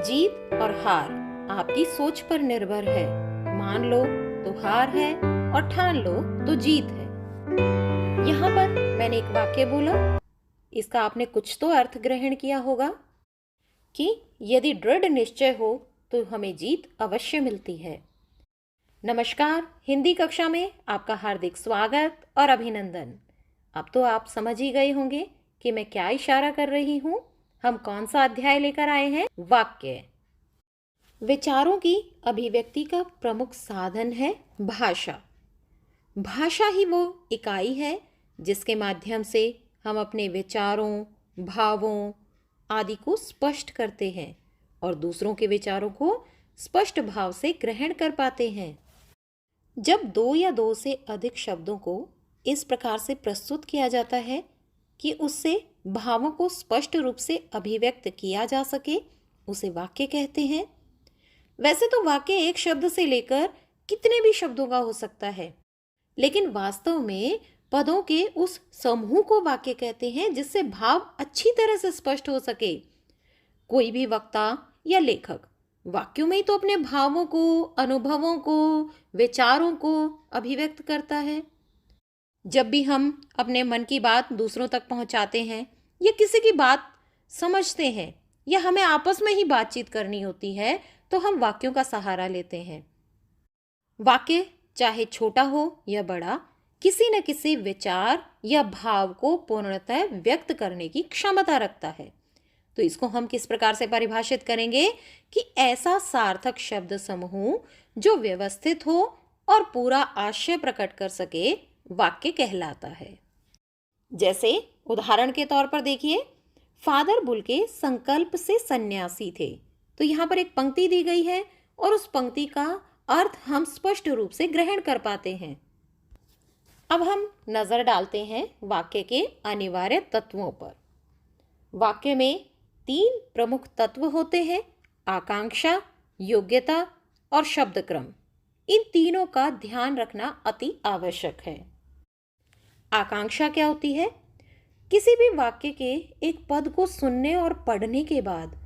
जीत और हार आपकी सोच पर निर्भर है। मान लो तो हार है और ठान लो तो जीत है। यहाँ पर मैंने एक वाक्य बोला, इसका आपने कुछ तो अर्थ ग्रहण किया होगा कि यदि दृढ़ निश्चय हो तो हमें जीत अवश्य मिलती है। नमस्कार, हिंदी कक्षा में आपका हार्दिक स्वागत और अभिनंदन। अब तो आप समझ ही गए होंगे कि मैं क्या इशारा कर रही हूँ। हम कौन सा अध्याय लेकर आए हैं? वाक्य। विचारों की अभिव्यक्ति का प्रमुख साधन है भाषा। भाषा ही वो इकाई है जिसके माध्यम से हम अपने विचारों, भावों आदि को स्पष्ट करते हैं और दूसरों के विचारों को स्पष्ट भाव से ग्रहण कर पाते हैं। जब दो या दो से अधिक शब्दों को इस प्रकार से प्रस्तुत किया जाता है कि उससे भावों को स्पष्ट रूप से अभिव्यक्त किया जा सके, उसे वाक्य कहते हैं। वैसे तो वाक्य एक शब्द से लेकर कितने भी शब्दों का हो सकता है, लेकिन वास्तव में पदों के उस समूह को वाक्य कहते हैं जिससे भाव अच्छी तरह से स्पष्ट हो सके। कोई भी वक्ता या लेखक वाक्यों में ही तो अपने भावों को, अनुभवों को, विचारों को अभिव्यक्त करता है। जब भी हम अपने मन की बात दूसरों तक पहुंचाते हैं या किसी की बात समझते हैं या हमें आपस में ही बातचीत करनी होती है, तो हम वाक्यों का सहारा लेते हैं। वाक्य चाहे छोटा हो या बड़ा, किसी न किसी विचार या भाव को पूर्णतः व्यक्त करने की क्षमता रखता है। तो इसको हम किस प्रकार से परिभाषित करेंगे कि ऐसा सार्थक शब्द समूह जो व्यवस्थित हो और पूरा आशय प्रकट कर सके, वाक्य कहलाता है। जैसे उदाहरण के तौर पर देखिए, फादर बुल्के संकल्प से सन्यासी थे। तो यहाँ पर एक पंक्ति दी गई है और उस पंक्ति का अर्थ हम स्पष्ट रूप से ग्रहण कर पाते हैं। अब हम नजर डालते हैं वाक्य के अनिवार्य तत्वों पर। वाक्य में 3 प्रमुख तत्व होते हैं: आकांक्षा, योग्यता और शब्द क्रम। इन तीनों का ध्यान रखना अति आवश्यक है। आकांक्षा क्या होती है? किसी भी वाक्य के एक पद को सुनने और पढ़ने के बाद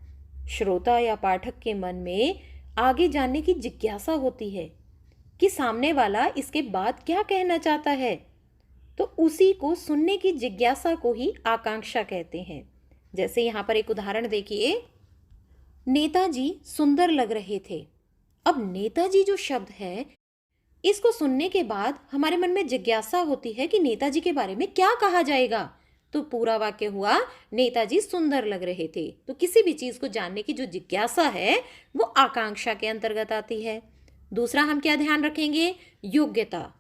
श्रोता या पाठक के मन में आगे जानने की जिज्ञासा होती है कि सामने वाला इसके बाद क्या कहना चाहता है। तो उसी को सुनने की जिज्ञासा को ही आकांक्षा कहते हैं। जैसे यहाँ पर एक उदाहरण देखिए, नेताजी सुंदर लग रहे थे। अब नेताजी जो शब्द है, इसको सुनने के बाद हमारे मन में जिज्ञासा होती है कि नेताजी के बारे में क्या कहा जाएगा। तो पूरा वाक्य हुआ, नेताजी सुंदर लग रहे थे। तो किसी भी चीज को जानने की जो जिज्ञासा है वो आकांक्षा के अंतर्गत आती है। दूसरा हम क्या ध्यान रखेंगे? योग्यता।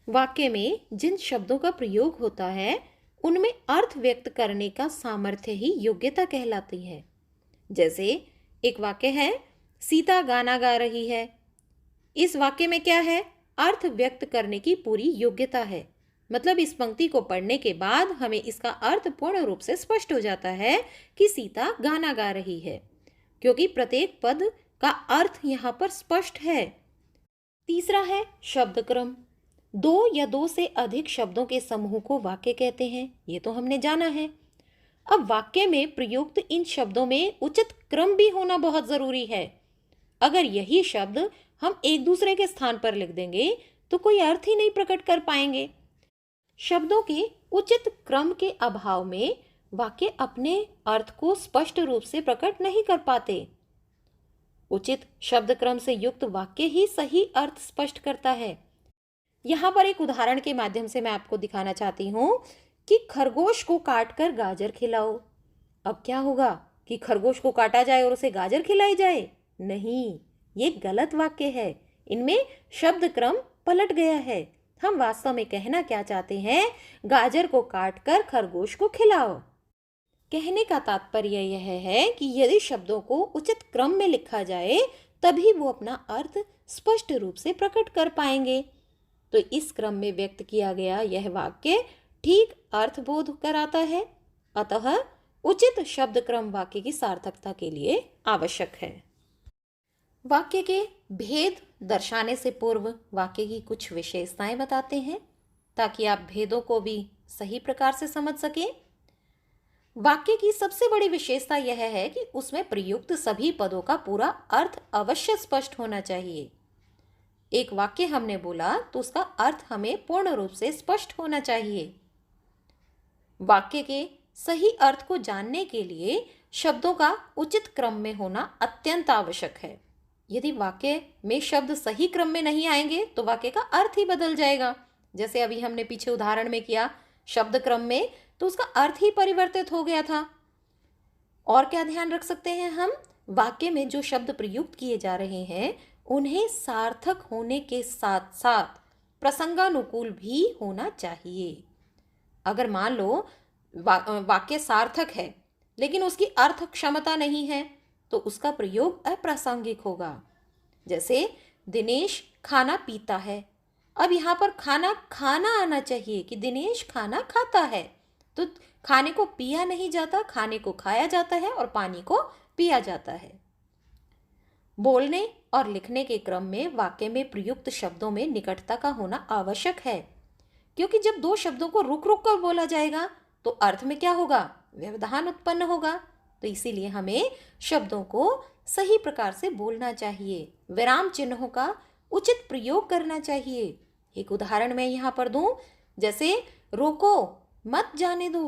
वाक्य में जिन शब्दों का प्रयोग होता है उनमें अर्थ व्यक्त करने का सामर्थ्य ही योग्यता कहलाती है। जैसे एक वाक्य है, सीता गाना गा रही है। इस वाक्य में क्या है? अर्थ व्यक्त करने की पूरी योग्यता है। मतलब इस पंक्ति को पढ़ने के बाद हमें इसका अर्थ पूर्ण रूप से स्पष्ट हो जाता है कि सीता गाना गा रही है, क्योंकि प्रत्येक पद का अर्थ यहाँ पर स्पष्ट है। तीसरा है शब्द क्रम। 2 या 2 से अधिक शब्दों के समूह को वाक्य कहते हैं, ये तो हमने जाना है। अब वाक्य में प्रयुक्त इन शब्दों में उचित क्रम भी होना बहुत जरूरी है। अगर यही शब्द हम एक दूसरे के स्थान पर लिख देंगे तो कोई अर्थ ही नहीं प्रकट कर पाएंगे। शब्दों के उचित क्रम के अभाव में वाक्य अपने अर्थ को स्पष्ट रूप से प्रकट नहीं कर पाते। उचित शब्द क्रम से युक्त वाक्य ही सही अर्थ स्पष्ट करता है। यहाँ पर एक उदाहरण के माध्यम से मैं आपको दिखाना चाहती हूँ कि खरगोश को काटकर गाजर खिलाओ। अब क्या होगा कि खरगोश को काटा जाए और उसे गाजर खिलाई जाए? नहीं, ये गलत वाक्य है। इनमें शब्द क्रम पलट गया है। हम वास्तव में कहना क्या चाहते हैं? गाजर को काटकर खरगोश को खिलाओ। कहने का तात्पर्य यह है कि यदि शब्दों को उचित क्रम में लिखा जाए तभी वो अपना अर्थ स्पष्ट रूप से प्रकट कर पाएंगे। तो इस क्रम में व्यक्त किया गया यह वाक्य ठीक अर्थबोध कराता है। अतः उचित शब्द क्रम वाक्य की सार्थकता के लिए आवश्यक है। वाक्य के भेद दर्शाने से पूर्व वाक्य की कुछ विशेषताएं बताते हैं ताकि आप भेदों को भी सही प्रकार से समझ सकें। वाक्य की सबसे बड़ी विशेषता यह है कि उसमें प्रयुक्त सभी पदों का पूरा अर्थ अवश्य स्पष्ट होना चाहिए। एक वाक्य हमने बोला तो उसका अर्थ हमें पूर्ण रूप से स्पष्ट होना चाहिए। वाक्य के सही अर्थ को जानने के लिए शब्दों का उचित क्रम में होना अत्यंत आवश्यक है। यदि वाक्य में शब्द सही क्रम में नहीं आएंगे तो वाक्य का अर्थ ही बदल जाएगा। जैसे अभी हमने पीछे उदाहरण में किया शब्द क्रम में, तो उसका अर्थ ही परिवर्तित हो गया था। और क्या ध्यान रख सकते हैं हम? वाक्य में जो शब्द प्रयुक्त किए जा रहे हैं उन्हें सार्थक होने के साथ साथ प्रसंगानुकूल भी होना चाहिए। अगर मान लो वाक्य सार्थक है लेकिन उसकी अर्थ क्षमता नहीं है तो उसका प्रयोग अप्रासंगिक होगा। जैसे दिनेश खाना पीता है। अब यहाँ पर खाना खाना आना चाहिए कि दिनेश खाना खाता है, तो खाने को पिया नहीं जाता, खाने को खाया जाता है और पानी को पिया जाता है। बोलने और लिखने के क्रम में वाक्य में प्रयुक्त शब्दों में निकटता का होना आवश्यक है, क्योंकि जब दो शब्दों को रुक रुक कर बोला जाएगा तो अर्थ में क्या होगा? व्यवधान उत्पन्न होगा। तो इसीलिए हमें शब्दों को सही प्रकार से बोलना चाहिए, विराम चिन्हों का उचित प्रयोग करना चाहिए। एक उदाहरण मैं यहाँ पर दूं, जैसे रोको मत जाने दो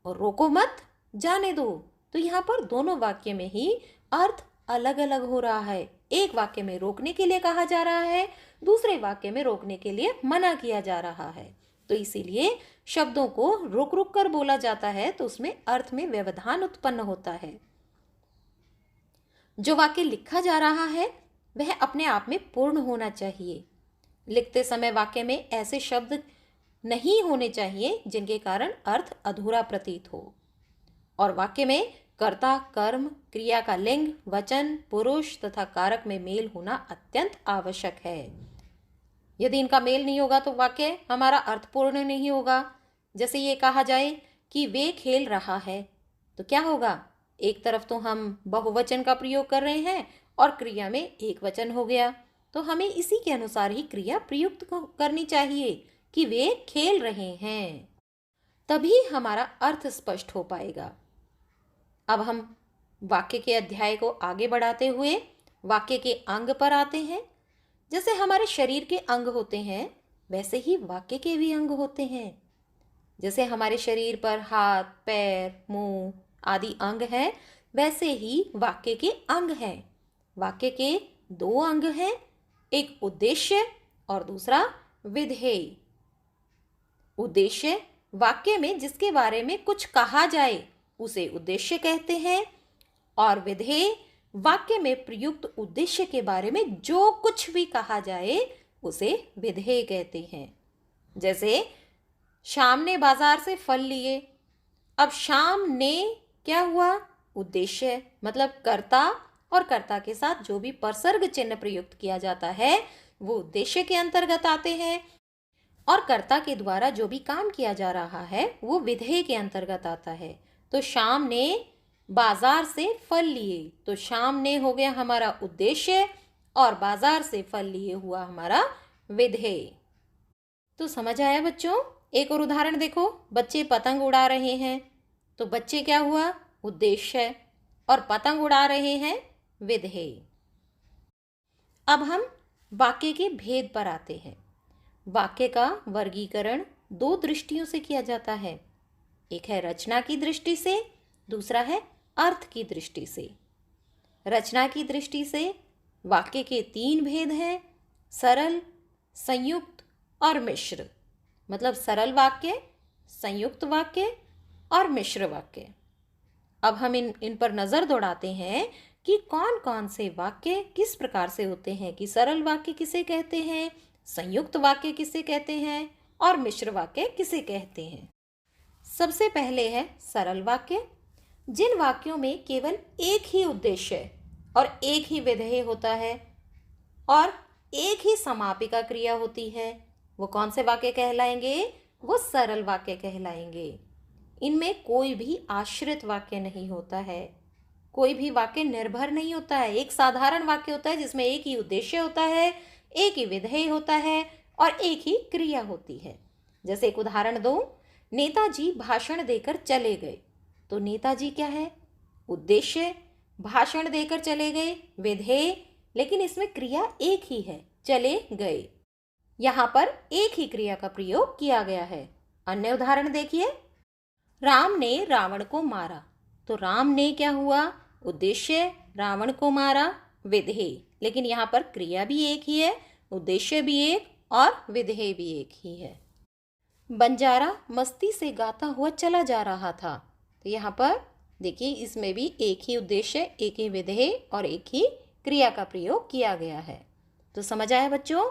और रोको मत जाने दो। तो यहाँ पर दोनों वाक्य में ही अर्थ अलग अलग हो रहा है। एक वाक्य में रोकने के लिए कहा जा रहा है, दूसरे वाक्य में रोकने के लिए मना किया जा रहा है। तो इसीलिए शब्दों को रुक रुक कर बोला जाता है तो उसमें अर्थ में व्यवधान उत्पन्न होता है। जो वाक्य लिखा जा रहा है वह अपने आप में पूर्ण होना चाहिए। लिखते समय वाक्य में ऐसे शब्द नहीं होने चाहिए जिनके कारण अर्थ अधूरा प्रतीत हो। और वाक्य में कर्ता, कर्म, क्रिया का लिंग, वचन, पुरुष तथा कारक में मेल होना अत्यंत आवश्यक है। यदि इनका मेल नहीं होगा तो वाक्य हमारा अर्थपूर्ण नहीं होगा। जैसे ये कहा जाए कि वे खेल रहा है, तो क्या होगा? एक तरफ तो हम बहुवचन का प्रयोग कर रहे हैं और क्रिया में एक वचन हो गया, तो हमें इसी के अनुसार ही क्रिया प्रयुक्त करनी चाहिए कि वे खेल रहे हैं, तभी हमारा अर्थ स्पष्ट हो पाएगा। अब हम वाक्य के अध्याय को आगे बढ़ाते हुए वाक्य के अंग पर आते हैं। जैसे हमारे शरीर के अंग होते हैं वैसे ही वाक्य के भी अंग होते हैं। जैसे हमारे शरीर पर हाथ, पैर, मुंह आदि अंग हैं, वैसे ही वाक्य के अंग हैं। वाक्य के दो अंग हैं, एक उद्देश्य और दूसरा विधेय। उद्देश्य वाक्य में जिसके बारे में कुछ कहा जाए उसे उद्देश्य कहते हैं, और विधेय वाक्य में प्रयुक्त उद्देश्य के बारे में जो कुछ भी कहा जाए उसे विधेय कहते हैं। जैसे श्याम ने बाजार से फल लिए। अब श्याम ने क्या हुआ? उद्देश्य, मतलब कर्ता, और कर्ता के साथ जो भी परसर्ग चिन्ह प्रयुक्त किया जाता है वो उद्देश्य के अंतर्गत आते हैं, और कर्ता के द्वारा जो भी काम किया जा रहा है वो विधेय के अंतर्गत आता है। तो श्याम ने बाजार से फल लिए, तो श्याम ने हो गया हमारा उद्देश्य और बाजार से फल लिए हुआ हमारा विधेय। तो समझ आया बच्चों? एक और उदाहरण देखो, बच्चे पतंग उड़ा रहे हैं, तो बच्चे क्या हुआ? उद्देश्य, और पतंग उड़ा रहे हैं विधेय। अब हम वाक्य के भेद पर आते हैं। वाक्य का वर्गीकरण दो दृष्टियों से किया जाता है, एक है रचना की दृष्टि से, दूसरा है अर्थ की दृष्टि से। रचना की दृष्टि से वाक्य के तीन भेद हैं, सरल, संयुक्त और मिश्र। मतलब सरल वाक्य, संयुक्त वाक्य और मिश्र वाक्य। अब हम इन पर नज़र दौड़ाते हैं कि कौन कौन से वाक्य किस प्रकार से होते हैं, कि सरल वाक्य किसे कहते हैं, संयुक्त वाक्य किसे कहते हैं और मिश्र वाक्य किसे कहते हैं। सबसे पहले है सरल वाक्य। जिन वाक्यों में केवल एक ही उद्देश्य और एक ही विधेय होता है और एक ही समापिका क्रिया होती है, वो कौन से वाक्य कहलाएंगे? वो सरल वाक्य कहलाएंगे। इनमें कोई भी आश्रित वाक्य नहीं होता है, कोई भी वाक्य निर्भर नहीं होता है। एक साधारण वाक्य होता है जिसमें एक ही उद्देश्य होता है, एक ही विधेय होता है और एक ही क्रिया होती है। जैसे एक उदाहरण दो, नेताजी भाषण देकर चले गए। तो नेताजी क्या है? उद्देश्य। भाषण देकर चले गए, विधेय, लेकिन इसमें क्रिया एक ही है, चले गए। यहाँ पर एक ही क्रिया का प्रयोग किया गया है। अन्य उदाहरण देखिए। राम ने रावण को मारा, तो राम ने क्या हुआ? उद्देश्य, रावण को मारा, विधेय, लेकिन यहाँ पर क्रिया भी एक ही है, उद्देश्य भी एक और विधेय भी एक ही है। बंजारा मस्ती से गाता हुआ चला जा रहा था, तो यहाँ पर देखिए इसमें भी एक ही उद्देश्य, एक ही विधेय और एक ही क्रिया का प्रयोग किया गया है। तो समझ आया बच्चों?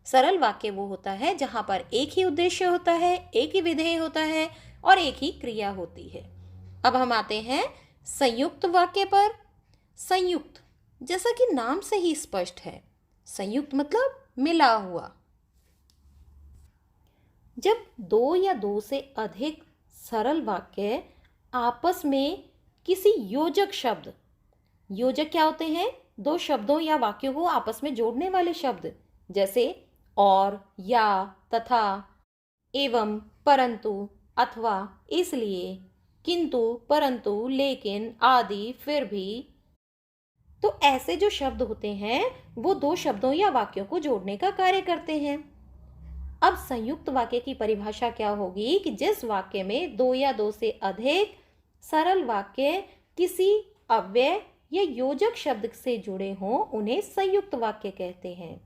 सरल वाक्य वो होता है जहाँ पर एक ही उद्देश्य होता है, एक ही विधेय होता है और एक ही क्रिया होती है। अब हम आते हैं संयुक्त वाक्य पर। संयुक्त, जैसा कि नाम से ही स्पष्ट है, संयुक्त मतलब मिला हुआ। जब दो या दो से अधिक सरल वाक्य आपस में किसी योजक शब्द, योजक क्या होते हैं? दो शब्दों या वाक्यों को आपस में जोड़ने वाले शब्द, जैसे और, या, तथा, एवं, परंतु, अथवा, इसलिए, किंतु, परंतु, लेकिन, आदि, फिर भी। तो ऐसे जो शब्द होते हैं वो दो शब्दों या वाक्यों को जोड़ने का कार्य करते हैं। अब संयुक्त वाक्य की परिभाषा क्या होगी कि जिस वाक्य में दो या दो से अधिक सरल वाक्य किसी अव्यय या योजक शब्द से जुड़े हों, उन्हें संयुक्त वाक्य कहते हैं।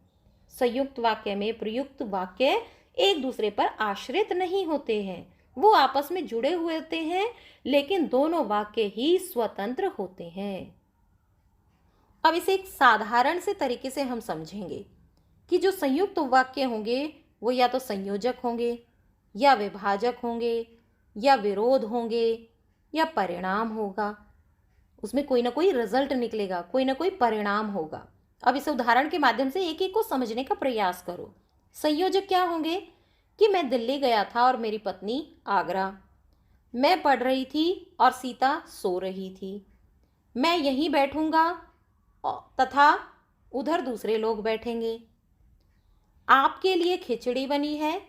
संयुक्त वाक्य में प्रयुक्त वाक्य एक दूसरे पर आश्रित नहीं होते हैं, वो आपस में जुड़े हुए होते हैं, लेकिन दोनों वाक्य ही स्वतंत्र होते हैं। अब इसे एक साधारण से तरीके से हम समझेंगे कि जो संयुक्त वाक्य होंगे वो या तो संयोजक होंगे, या विभाजक होंगे, या विरोध होंगे, या परिणाम होगा। उसमें कोई ना कोई रिजल्ट निकलेगा, कोई ना कोई परिणाम होगा। अब इस उदाहरण के माध्यम से एक एक को समझने का प्रयास करो। संयोजक क्या होंगे कि मैं दिल्ली गया था और मेरी पत्नी आगरा, मैं पढ़ रही थी और सीता सो रही थी, मैं यहीं बैठूंगा तथा उधर दूसरे लोग बैठेंगे, आपके लिए खिचड़ी बनी है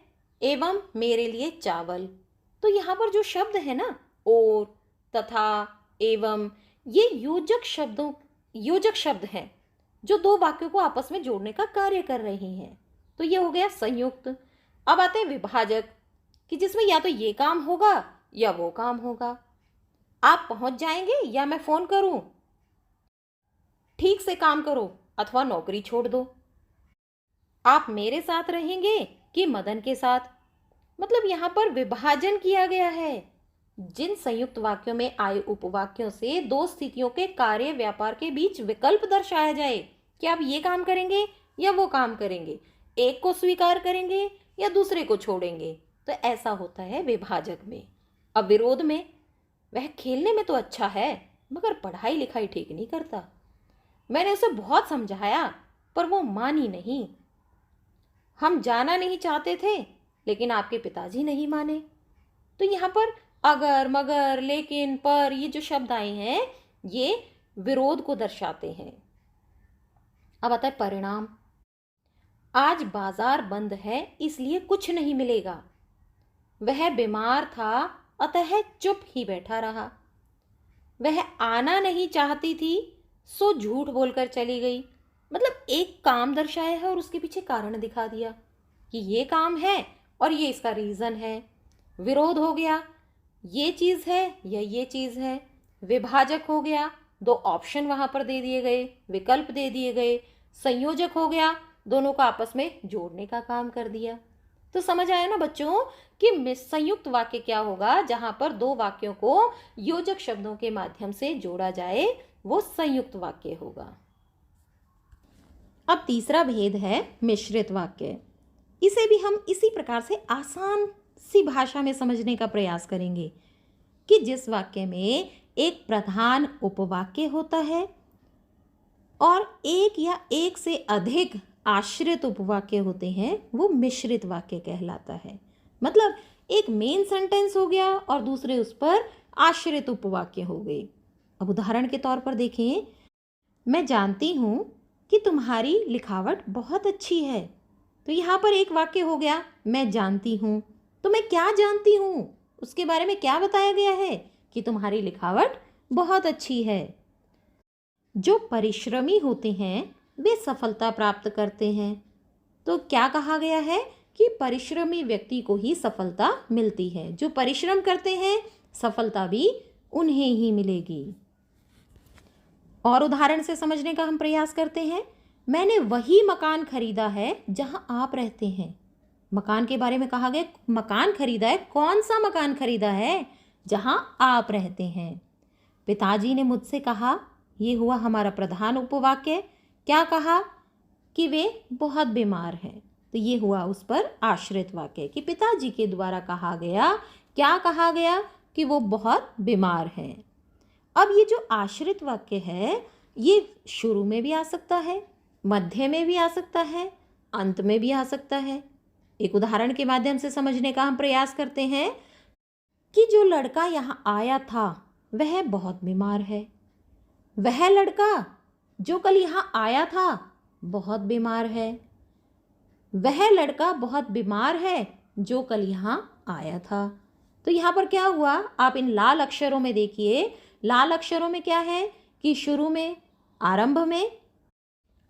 एवं मेरे लिए चावल। तो यहाँ पर जो शब्द है ना, और, तथा, एवं, ये योजक शब्द हैं जो दो वाक्यों को आपस में जोड़ने का कार्य कर रही हैं। तो ये हो गया संयुक्त। अब आते हैं विभाजक, कि जिसमें या तो ये काम होगा या वो काम होगा। आप पहुंच जाएंगे या मैं फोन करूं, ठीक से काम करो अथवा नौकरी छोड़ दो, आप मेरे साथ रहेंगे कि मदन के साथ। मतलब यहाँ पर विभाजन किया गया है। जिन संयुक्त वाक्यों में आए उपवाक्यों से दो स्थितियों के कार्य व्यापार के बीच विकल्प दर्शाया जाए कि आप ये काम करेंगे या वो काम करेंगे, एक को स्वीकार करेंगे या दूसरे को छोड़ेंगे, तो ऐसा होता है विभाजक में। अब विरोध में, वह खेलने में तो अच्छा है मगर पढ़ाई लिखाई ठीक नहीं करता, मैंने उसे बहुत समझाया पर वो मानी नहीं, हम जाना नहीं चाहते थे लेकिन आपके पिताजी नहीं माने। तो यहाँ पर अगर, मगर, लेकिन, पर, ये जो शब्द आए हैं ये विरोध को दर्शाते हैं। अब आता है परिणाम। आज बाजार बंद है इसलिए कुछ नहीं मिलेगा, वह बीमार था अतः चुप ही बैठा रहा, वह आना नहीं चाहती थी सो झूठ बोलकर चली गई। मतलब एक काम दर्शाया है और उसके पीछे कारण दिखा दिया कि ये काम है और ये इसका रीजन है। विरोध हो गया, ये चीज है या ये चीज है। विभाजक हो गया, दो ऑप्शन वहां पर दे दिए गए, विकल्प दे दिए गए। संयोजक हो गया, दोनों को आपस में जोड़ने का काम कर दिया। तो समझ आया ना बच्चों कि संयुक्त वाक्य क्या होगा? जहां पर दो वाक्यों को योजक शब्दों के माध्यम से जोड़ा जाए वो संयुक्त वाक्य होगा। अब तीसरा भेद है मिश्रित वाक्य। इसे भी हम इसी प्रकार से आसान सी भाषा में समझने का प्रयास करेंगे कि जिस वाक्य में एक प्रधान उपवाक्य होता है और एक या एक से अधिक आश्रित उपवाक्य होते हैं वो मिश्रित वाक्य कहलाता है। मतलब एक मेन सेंटेंस हो गया और दूसरे उस पर आश्रित उपवाक्य हो गए। अब उदाहरण के तौर पर देखें, मैं जानती हूँ कि तुम्हारी लिखावट बहुत अच्छी है। तो यहाँ पर एक वाक्य हो गया मैं जानती हूँ। तो मैं क्या जानती हूँ उसके बारे में क्या बताया गया है कि तुम्हारी लिखावट बहुत अच्छी है। जो परिश्रमी होते हैं वे सफलता प्राप्त करते हैं। तो क्या कहा गया है कि परिश्रमी व्यक्ति को ही सफलता मिलती है। जो परिश्रम करते हैं सफलता भी उन्हें ही मिलेगी। और उदाहरण से समझने का हम प्रयास करते हैं। मैंने वही मकान खरीदा है जहां आप रहते हैं। मकान के बारे में कहा गया, मकान खरीदा है। कौन सा मकान खरीदा है? जहां आप रहते हैं। पिताजी ने मुझसे कहा, ये हुआ हमारा प्रधान उपवाक्य। क्या कहा? कि वे बहुत बीमार हैं। तो ये हुआ उस पर आश्रित वाक्य कि पिताजी के द्वारा कहा गया। क्या कहा गया? कि वो बहुत बीमार हैं। अब ये जो आश्रित वाक्य है ये शुरू में भी आ सकता है, मध्य में भी आ सकता है, अंत में भी आ सकता है। एक उदाहरण के माध्यम से समझने का हम प्रयास करते हैं कि जो लड़का यहाँ आया था वह बहुत बीमार है। वह लड़का जो कल यहाँ आया था बहुत बीमार है। वह लड़का बहुत बीमार है जो कल यहाँ आया था। तो यहाँ पर क्या हुआ? आप इन लाल अक्षरों में देखिए। लाल अक्षरों में क्या है कि शुरू में, आरंभ में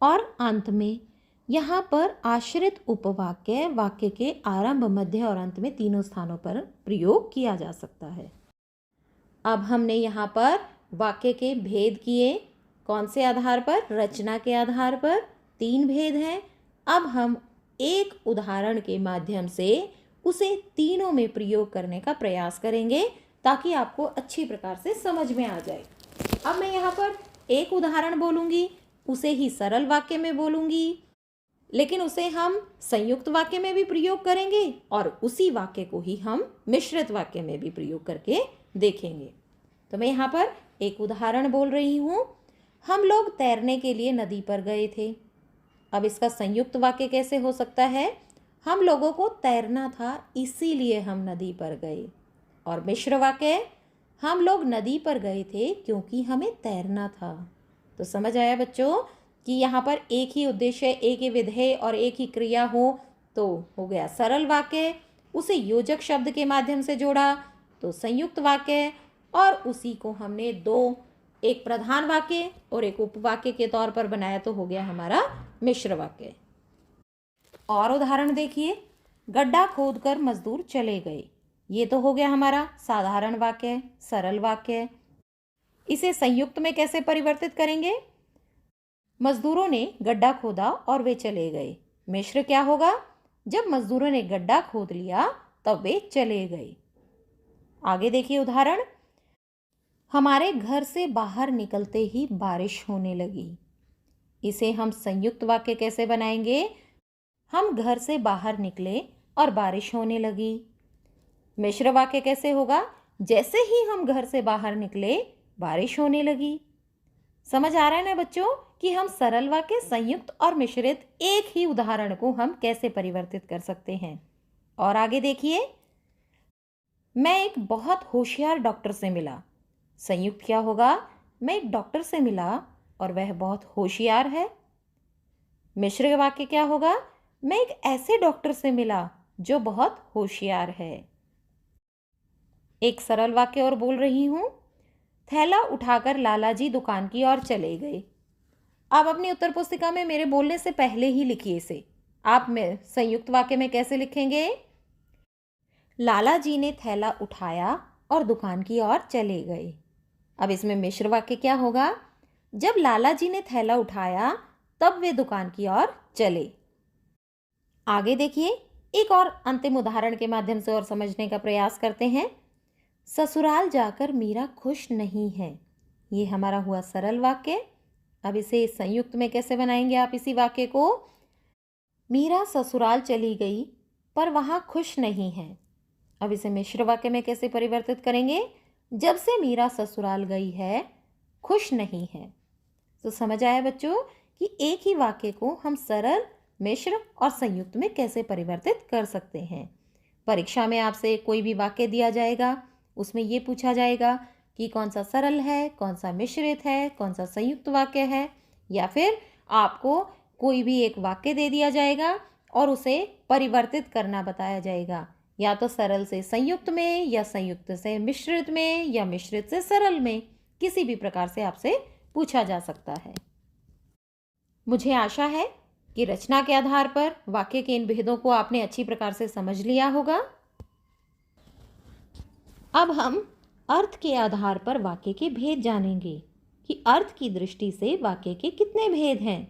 और अंत में। यहाँ पर आश्रित उपवाक्य वाक्य के आरंभ, मध्य और अंत में तीनों स्थानों पर प्रयोग किया जा सकता है। अब हमने यहाँ पर वाक्य के भेद किए। कौन से आधार पर? रचना के आधार पर 3 भेद हैं। अब हम एक उदाहरण के माध्यम से उसे तीनों में प्रयोग करने का प्रयास करेंगे ताकि आपको अच्छी प्रकार से समझ में आ जाए। अब मैं यहाँ पर एक उदाहरण बोलूँगी, उसे ही सरल वाक्य में बोलूँगी, लेकिन उसे हम संयुक्त वाक्य में भी प्रयोग करेंगे और उसी वाक्य को ही हम मिश्रित वाक्य में भी प्रयोग करके देखेंगे। तो मैं यहाँ पर एक उदाहरण बोल रही हूँ। हम लोग तैरने के लिए नदी पर गए थे। अब इसका संयुक्त वाक्य कैसे हो सकता है? हम लोगों को तैरना था इसीलिए हम नदी पर गए। और मिश्र वाक्य, हम लोग नदी पर गए थे क्योंकि हमें तैरना था। तो समझ आया बच्चों कि यहाँ पर एक ही उद्देश्य, एक ही विधेय और एक ही क्रिया हो तो हो गया सरल वाक्य। उसे योजक शब्द के माध्यम से जोड़ा तो संयुक्त वाक्य, और उसी को हमने दो, एक प्रधान वाक्य और एक उपवाक्य के तौर पर बनाया तो हो गया हमारा मिश्र वाक्य। और उदाहरण देखिए, गड्ढा खोदकर मजदूर चले गए। ये तो हो गया हमारा साधारण वाक्य, सरल वाक्य। इसे संयुक्त में कैसे परिवर्तित करेंगे? मजदूरों ने गड्ढा खोदा और वे चले गए। मिश्र क्या होगा? जब मजदूरों ने गड्ढा खोद लिया तब वे चले गए। आगे देखिए उदाहरण, हमारे घर से बाहर निकलते ही बारिश होने लगी। इसे हम संयुक्त वाक्य कैसे बनाएंगे? हम घर से बाहर निकले और बारिश होने लगी। मिश्र वाक्य कैसे होगा? जैसे ही हम घर से बाहर निकले बारिश होने लगी। समझ आ रहा है ना बच्चों कि हम सरल वाक्य, संयुक्त और मिश्रित एक ही उदाहरण को हम कैसे परिवर्तित कर सकते हैं। और आगे देखिए, मैं एक बहुत होशियार डॉक्टर से मिला। संयुक्त क्या होगा? मैं एक डॉक्टर से मिला और वह बहुत होशियार है। मिश्र वाक्य क्या होगा? मैं एक ऐसे डॉक्टर से मिला जो बहुत होशियार है। एक सरल वाक्य और बोल रही हूं, थैला उठाकर लालाजी दुकान की ओर चले गए। आप अपनी उत्तर पुस्तिका में मेरे बोलने से पहले ही लिखिए इसे। आप में संयुक्त वाक्य में कैसे लिखेंगे? लालाजी ने थैला उठाया और दुकान की ओर चले गए। अब इसमें मिश्र वाक्य क्या होगा? जब लालाजी ने थैला उठाया तब वे दुकान की ओर चले। आगे देखिए, एक और अंतिम उदाहरण के माध्यम से और समझने का प्रयास करते हैं। ससुराल जाकर मीरा खुश नहीं है। ये हमारा हुआ सरल वाक्य। अब इसे संयुक्त में कैसे बनाएंगे आप इसी वाक्य को? मीरा ससुराल चली गई पर वहाँ खुश नहीं है। अब इसे मिश्र वाक्य में कैसे परिवर्तित करेंगे? जब से मीरा ससुराल गई है खुश नहीं है। तो समझ आया बच्चों कि एक ही वाक्य को हम सरल, मिश्र और संयुक्त में कैसे परिवर्तित कर सकते हैं। परीक्षा में आपसे कोई भी वाक्य दिया जाएगा, उसमें ये पूछा जाएगा कि कौन सा सरल है, कौन सा मिश्रित है, कौन सा संयुक्त वाक्य है, या फिर आपको कोई भी एक वाक्य दे दिया जाएगा और उसे परिवर्तित करना बताया जाएगा या तो सरल से संयुक्त में, या संयुक्त से मिश्रित में, या मिश्रित से सरल में, किसी भी प्रकार से आपसे पूछा जा सकता है। मुझे आशा है कि रचना के आधार पर वाक्य के इन भेदों को आपने अच्छी प्रकार से समझ लिया होगा। अब हम अर्थ के आधार पर वाक्य के भेद जानेंगे कि अर्थ की दृष्टि से वाक्य के कितने भेद हैं।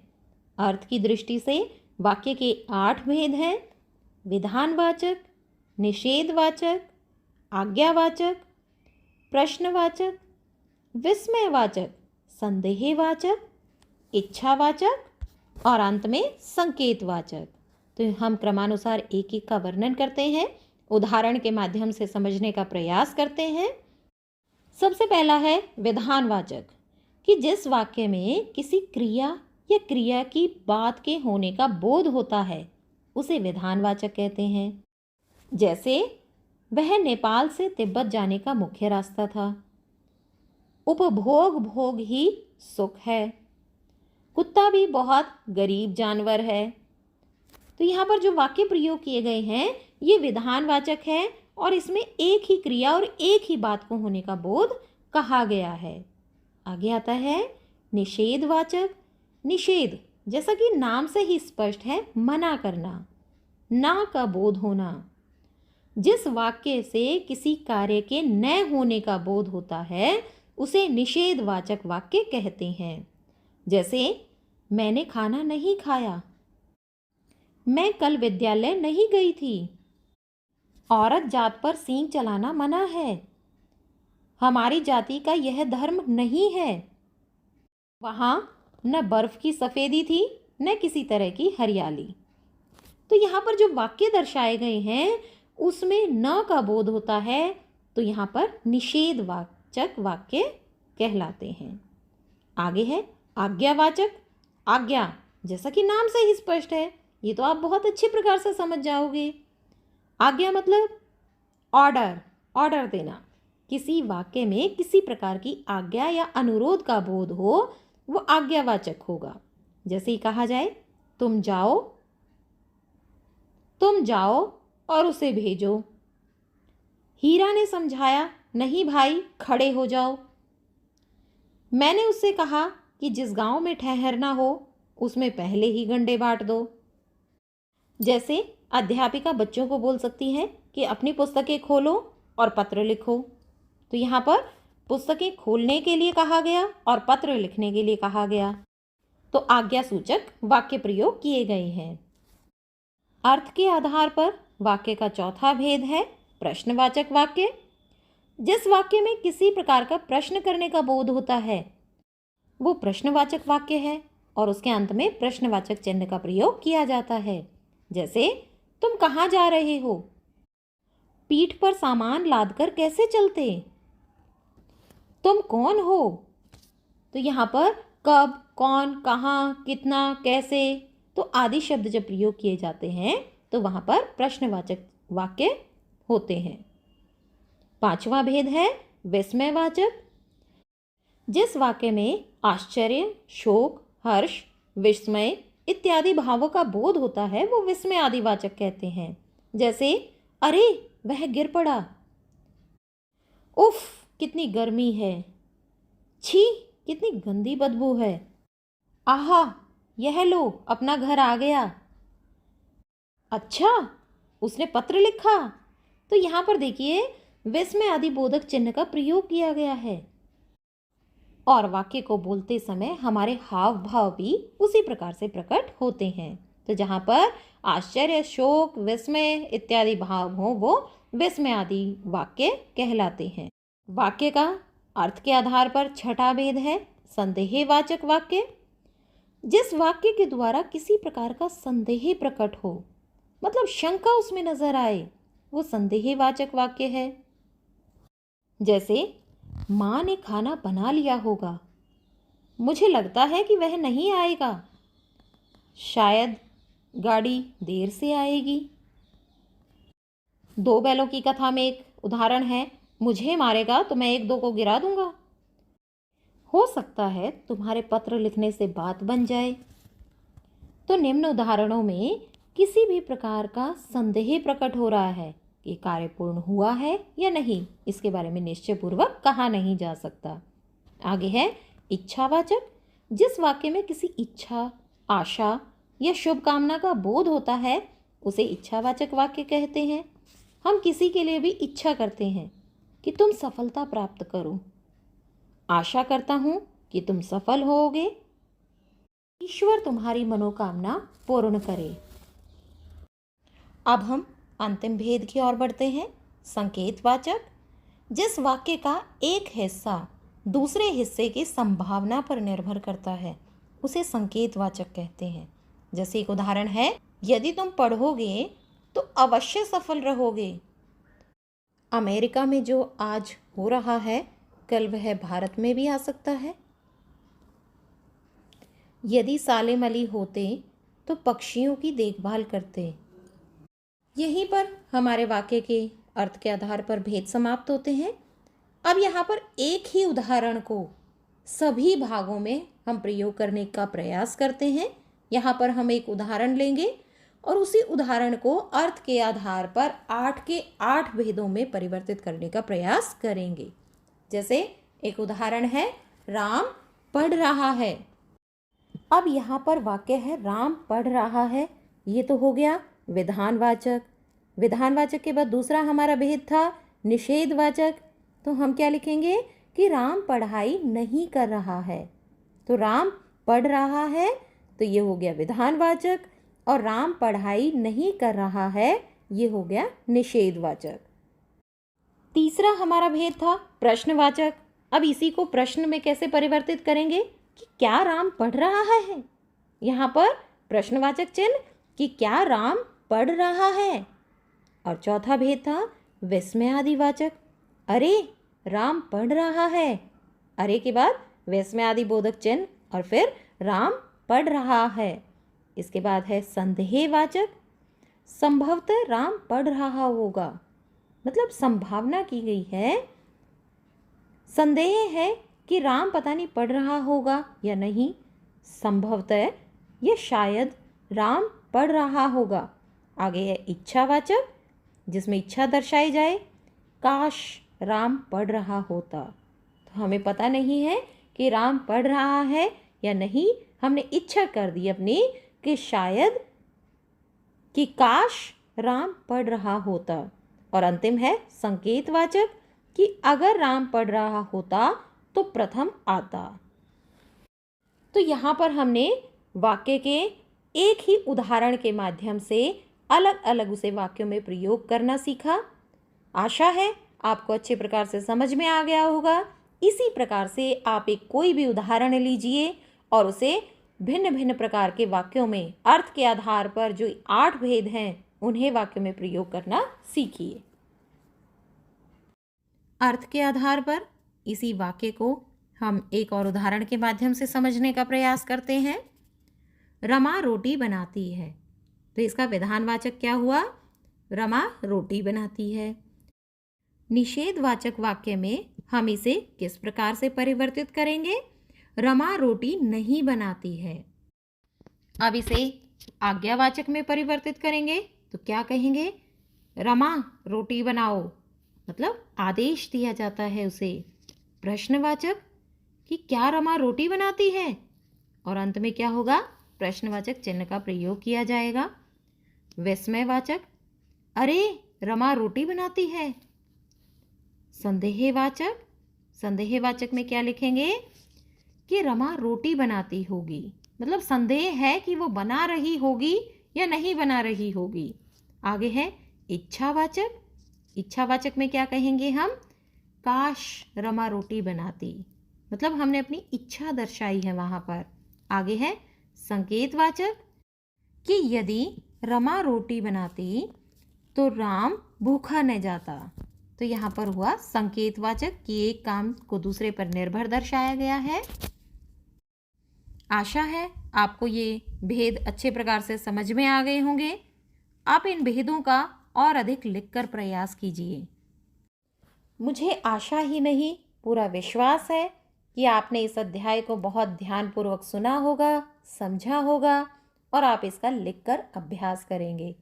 अर्थ की दृष्टि से वाक्य के 8 भेद हैं: विधानवाचक, निषेधवाचक, आज्ञावाचक, प्रश्नवाचक, विस्मयवाचक, संदेहवाचक, इच्छावाचक और अंत में संकेतवाचक। तो हम क्रमानुसार एक एक का वर्णन करते हैं, उदाहरण के माध्यम से समझने का प्रयास करते हैं। सबसे पहला है विधानवाचक, कि जिस वाक्य में किसी क्रिया या क्रिया की बात के होने का बोध होता है उसे विधानवाचक कहते हैं। जैसे वह नेपाल से तिब्बत जाने का मुख्य रास्ता था। उपभोग भोग ही सुख है। कुत्ता भी बहुत गरीब जानवर है। तो यहाँ पर जो वाक्य प्रयोग किए गए हैं ये विधानवाचक है और इसमें एक ही क्रिया और एक ही बात को होने का बोध कहा गया है। आगे आता है निषेधवाचक। निषेध, जैसा कि नाम से ही स्पष्ट है, मना करना, ना का बोध होना। जिस वाक्य से किसी कार्य के न होने का बोध होता है उसे निषेधवाचक वाक्य कहते हैं। जैसे मैंने खाना नहीं खाया, मैं कल विद्यालय नहीं गई थी, औरत जात पर सींग चलाना मना है, हमारी जाति का यह धर्म नहीं है, वहाँ न बर्फ की सफ़ेदी थी न किसी तरह की हरियाली। तो यहाँ पर जो वाक्य दर्शाए गए हैं उसमें न का बोध होता है, तो यहाँ पर निषेधवाचक वाक्य कहलाते हैं। आगे है आज्ञावाचक। आज्ञा, जैसा कि नाम से ही स्पष्ट है, ये तो आप बहुत अच्छी प्रकार से समझ जाओगे। आज्ञा मतलब ऑर्डर, ऑर्डर देना। किसी वाक्य में किसी प्रकार की आज्ञा या अनुरोध का बोध हो वो आज्ञावाचक होगा। जैसे ही कहा जाए तुम जाओ और उसे भेजो। हीरा ने समझाया, नहीं भाई खड़े हो जाओ। मैंने उससे कहा कि जिस गांव में ठहरना हो उसमें पहले ही गंडे बांट दो। जैसे अध्यापिका बच्चों को बोल सकती है कि अपनी पुस्तकें खोलो और पत्र लिखो। तो यहाँ पर पुस्तकें खोलने के लिए कहा गया और पत्र लिखने के लिए कहा गया। तो आज्ञा सूचक वाक्य प्रयोग किए गए हैं। अर्थ के आधार पर वाक्य का चौथा भेद है प्रश्नवाचक वाक्य। जिस वाक्य में किसी प्रकार का प्रश्न करने का बोध होता है वो प्रश्नवाचक वाक्य है और उसके अंत में प्रश्नवाचक चिन्ह का प्रयोग किया जाता है। जैसे तुम कहाँ जा रहे हो? पीठ पर सामान लादकर कैसे चलते? तुम कौन हो? तो यहाँ पर कब, कौन, कहाँ, कितना, कैसे तो आदि शब्द जब प्रयोग किए जाते हैं तो वहाँ पर प्रश्नवाचक वाक्य होते हैं। पांचवा भेद है विस्मयवाचक। जिस वाक्य में आश्चर्य, शोक, हर्ष, विस्मय इत्यादि भावों का बोध होता है वो विस्मय आदिवाचक कहते हैं। जैसे अरे वह गिर पड़ा, उफ कितनी गर्मी है, छी कितनी गंदी बदबू है, आहा यह लो अपना घर आ गया, अच्छा उसने पत्र लिखा। तो यहाँ पर देखिए विस्मय आदि बोधक चिन्ह का प्रयोग किया गया है और वाक्य को बोलते समय हमारे हाव भाव भी उसी प्रकार से प्रकट होते हैं। तो जहाँ पर आश्चर्य, शोक, विस्मय इत्यादि भाव हो वो विस्मय आदि वाक्य कहलाते हैं। वाक्य का अर्थ के आधार पर छठा भेद है संदेहवाचक वाक्य। जिस वाक्य के द्वारा किसी प्रकार का संदेह प्रकट हो, मतलब शंका उसमें नजर आए, वो संदेहवाचक वाक्य है। जैसे माँ ने खाना बना लिया होगा, मुझे लगता है कि वह नहीं आएगा, शायद गाड़ी देर से आएगी। दो बैलों की कथा में एक उदाहरण है, मुझे मारेगा तो मैं एक दो को गिरा दूंगा। हो सकता है तुम्हारे पत्र लिखने से बात बन जाए। तो निम्न उदाहरणों में किसी भी प्रकार का संदेह प्रकट हो रहा है कि कार्य पूर्ण हुआ है या नहीं, इसके बारे में निश्चयपूर्वक कहा नहीं जा सकता। आगे है इच्छावाचक। जिस वाक्य में किसी इच्छा, आशा या शुभकामना का बोध होता है उसे इच्छावाचक वाक्य कहते हैं। हम किसी के लिए भी इच्छा करते हैं कि तुम सफलता प्राप्त करो, आशा करता हूं कि तुम सफल होगे, ईश्वर तुम्हारी मनोकामना पूर्ण करे। अब हम अंतिम भेद की ओर बढ़ते हैं, संकेतवाचक। जिस वाक्य का एक हिस्सा दूसरे हिस्से की संभावना पर निर्भर करता है उसे संकेतवाचक कहते हैं। जैसे एक उदाहरण है, यदि तुम पढ़ोगे तो अवश्य सफल रहोगे। अमेरिका में जो आज हो रहा है कल वह भारत में भी आ सकता है। यदि सालेम अली होते तो पक्षियों की देखभाल करते। यहीं पर हमारे वाक्य के अर्थ के आधार पर भेद समाप्त होते हैं। अब यहाँ पर एक ही उदाहरण को सभी भागों में हम प्रयोग करने का प्रयास करते हैं। यहाँ पर हम एक उदाहरण लेंगे और उसी उदाहरण को अर्थ के आधार पर 8 के 8 भेदों में परिवर्तित करने का प्रयास करेंगे। जैसे एक उदाहरण है, राम पढ़ रहा है। अब यहाँ पर वाक्य है राम पढ़ रहा है, ये तो हो गया विधानवाचक। विधानवाचक के बाद दूसरा हमारा भेद था निषेधवाचक। तो हम क्या लिखेंगे कि राम पढ़ाई नहीं कर रहा है। तो राम पढ़ रहा है तो ये हो गया विधानवाचक, और राम पढ़ाई नहीं कर रहा है ये हो गया निषेधवाचक। तीसरा हमारा भेद था प्रश्नवाचक। अब इसी को प्रश्न में कैसे परिवर्तित करेंगे कि क्या राम पढ़ रहा है। यहाँ पर प्रश्नवाचक चिन्ह कि क्या राम पढ़ रहा है। और चौथा भेद था विस्मयादिवाचक। अरे राम पढ़ रहा है, अरे के बाद विस्मयादि बोधक चिन्ह और फिर राम पढ़ रहा है। इसके बाद है संदेहवाचक। संभवतः राम पढ़ रहा होगा, मतलब संभावना की गई है, संदेह है कि राम पता नहीं पढ़ रहा होगा या नहीं। संभवतः या शायद राम पढ़ रहा होगा। आगे है इच्छावाचक, जिसमें इच्छा दर्शाई जाए, काश राम पढ़ रहा होता। तो हमें पता नहीं है कि राम पढ़ रहा है या नहीं, हमने इच्छा कर दी अपनी कि शायद, कि काश राम पढ़ रहा होता। और अंतिम है संकेतवाचक कि अगर राम पढ़ रहा होता तो प्रथम आता। तो यहाँ पर हमने वाक्य के एक ही उदाहरण के माध्यम से अलग अलग उसे वाक्यों में प्रयोग करना सीखा। आशा है आपको अच्छे प्रकार से समझ में आ गया होगा। इसी प्रकार से आप एक कोई भी उदाहरण लीजिए और उसे भिन्न भिन्न प्रकार के वाक्यों में अर्थ के आधार पर जो 8 भेद हैं उन्हें वाक्यों में प्रयोग करना सीखिए। अर्थ के आधार पर इसी वाक्य को हम एक और उदाहरण के माध्यम से समझने का प्रयास करते हैं। रमा रोटी बनाती है, तो इसका विधानवाचक क्या हुआ? रमा रोटी बनाती है। निषेधवाचक वाक्य में हम इसे किस प्रकार से परिवर्तित करेंगे? रमा रोटी नहीं बनाती है। अब इसे आज्ञावाचक में परिवर्तित करेंगे तो क्या कहेंगे? रमा रोटी बनाओ, मतलब आदेश दिया जाता है उसे। प्रश्नवाचक कि क्या रमा रोटी बनाती है, और अंत में क्या होगा? प्रश्नवाचक चिन्ह का प्रयोग किया जाएगा। विस्मयवाचक, अरे रमा रोटी बनाती है। संदेहवाचक, संदेहवाचक में क्या लिखेंगे? कि रमा रोटी बनाती होगी, मतलब संदेह है कि वो बना रही होगी या नहीं बना रही होगी। आगे है इच्छावाचक। इच्छावाचक में क्या कहेंगे हम? काश रमा रोटी बनाती, मतलब हमने अपनी इच्छा दर्शाई है वहाँ पर। आगे है संकेतवाचक कि यदि रमा रोटी बनाती तो राम भूखा न जाता। तो यहाँ पर हुआ संकेतवाचक कि एक काम को दूसरे पर निर्भर दर्शाया गया है। आशा है आपको ये भेद अच्छे प्रकार से समझ में आ गए होंगे। आप इन भेदों का और अधिक लिखकर प्रयास कीजिए। मुझे आशा ही नहीं, पूरा विश्वास है कि आपने इस अध्याय को बहुत ध्यानपूर्वक सुना होगा, समझा होगा और आप इसका लिखकर अभ्यास करेंगे।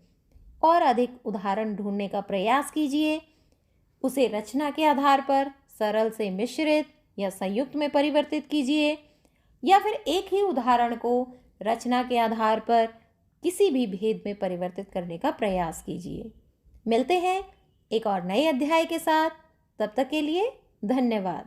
और अधिक उदाहरण ढूंढने का प्रयास कीजिए। उसे रचना के आधार पर सरल से मिश्रित या संयुक्त में परिवर्तित कीजिए, या फिर एक ही उदाहरण को रचना के आधार पर किसी भी भेद में परिवर्तित करने का प्रयास कीजिए। मिलते हैं एक और नए अध्याय के साथ। तब तक के लिए धन्यवाद।